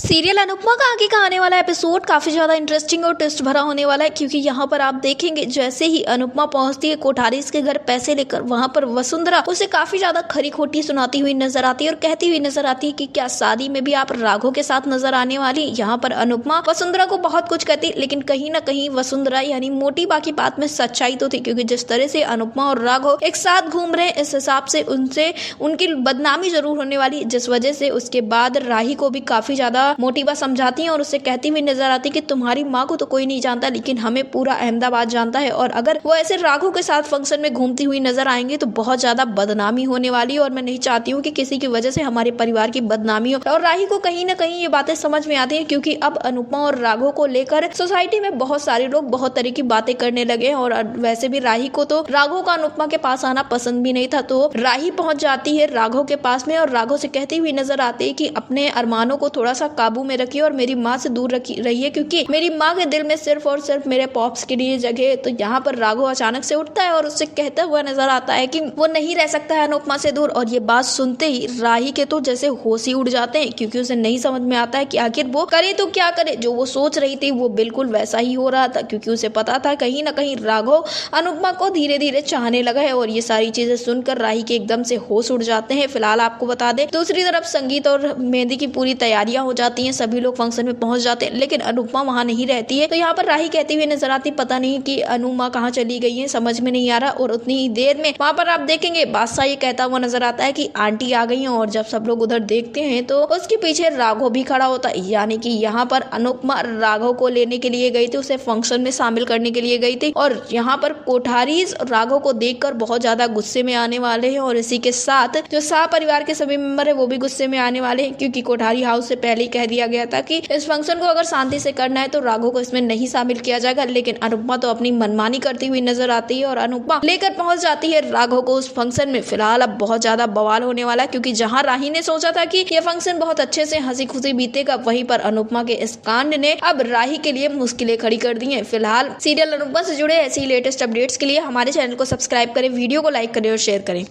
Serial Anupama का आगे का आने वाला एपिसोड काफी ज्यादा इंटरेस्टिंग और ट्विस्ट भरा होने वाला है, क्योंकि यहाँ पर आप देखेंगे जैसे ही अनुपमा पहुंचती है कोठारीज के घर पैसे लेकर, वहां पर वसुंधरा उसे काफी ज्यादा खरी खोटी सुनाती हुई नजर आती है और कहती हुई नजर आती है कि क्या शादी में भी आप राघव के साथ नजर आने वाली। यहाँ पर अनुपमा वसुंधरा को बहुत कुछ कहती, लेकिन कहीं ना कहीं वसुंधरा यानी मोटी बाकी बात में सच्चाई तो थी, क्योंकि जिस तरह से अनुपमा और राघव एक साथ घूम रहे हैं इस हिसाब से उनसे उनकी बदनामी जरूर होने वाली, जिस वजह से उसके बाद राही को भी काफी ज्यादा मोटिवा समझाती है और उससे कहती हुई नजर आती है कि तुम्हारी माँ को तो कोई नहीं जानता, लेकिन हमें पूरा अहमदाबाद जानता है, और अगर वो ऐसे राघव के साथ फंक्शन में घूमती हुई नजर आएंगे तो बहुत ज्यादा बदनामी होने वाली है और मैं नहीं चाहती हूँ कि किसी की वजह से हमारे परिवार की बदनामी हो। और राही को कहीं ना कहीं ये बातें समझ में आती है, क्योंकि अब अनुपमा और राघव को लेकर सोसाइटी में बहुत सारे लोग बहुत तरह की बातें करने लगे हैं, और वैसे भी राही को तो राघव का अनुपमा के पास आना पसंद भी नहीं था। तो राही पहुंच जाती है राघव के पास में और राघव से कहती हुई नजर आती है कि अपने अरमानों को थोड़ा सा काबू में रखिए और मेरी माँ से दूर रहिए, क्योंकि मेरी माँ के दिल में सिर्फ और सिर्फ मेरे पॉप्स के लिए जगह है। तो यहाँ पर राघव अचानक से उठता है और उससे कहता हुआ नजर आता है कि वो नहीं रह सकता है अनुपमा से दूर। और ये बात सुनते ही राही के तो जैसे होश ही उड़ जाते हैं, क्योंकि उसे नहीं समझ में आता है कि आखिर वो करे तो क्या करे। जो वो सोच रही थी वो बिल्कुल वैसा ही हो रहा था, क्योंकि उसे पता था कहीं ना कहीं राघव अनुपमा को धीरे धीरे चाहने लगा है। और ये सारी चीजें सुनकर राही के एकदम से होश उड़ जाते हैं। फिलहाल आपको बता दें, दूसरी तरफ संगीत और मेहंदी की पूरी तैयारियां हो जाती हैं, सभी लोग फंक्शन में पहुंच जाते हैं, लेकिन अनुपमा वहां नहीं रहती है। तो यहाँ पर राही कहती हुई नजर आती, पता नहीं कि अनुपमा कहाँ चली गई है, समझ में नहीं आ रहा। और उतनी ही देर में वहां पर आप देखेंगे बादशाह ये कहता हुआ नजर आता है कि आंटी आ गई है, और जब सब लोग उधर देखते हैं तो उसके पीछे राघव भी खड़ा होता है। यानी कि यहाँ पर अनुपमा राघव को लेने के लिए गई थी, उसे फंक्शन में शामिल करने के लिए गई थी, और यहाँ पर कोठारीज राघव को देखकर बहुत ज्यादा गुस्से में आने वाले हैं। और इसी के साथ जो शाह परिवार के सभी मेंबर है वो भी गुस्से में आने वाले हैं, क्योंकि कोठारी हाउस से पहले ही कह दिया गया था कि इस फंक्शन को अगर शांति से करना है तो राघव को इसमें नहीं शामिल किया जाएगा। लेकिन अनुपमा तो अपनी मनमानी करती हुई नजर आती है और अनुपमा लेकर पहुंच जाती है राघव को उस फंक्शन में। फिलहाल अब बहुत ज्यादा बवाल होने वाला है, क्योंकि जहां राही ने सोचा था कि यह फंक्शन बहुत अच्छे से हंसी खुशी बीतेगा, वहीं पर अनुपमा के इस कांड ने अब राही के लिए मुश्किलें खड़ी कर दी है। फिलहाल सीरियल अनुपमा से जुड़े ऐसी लेटेस्ट अपडेट्स के लिए हमारे चैनल को सब्सक्राइब करें, वीडियो को लाइक करें और शेयर करें।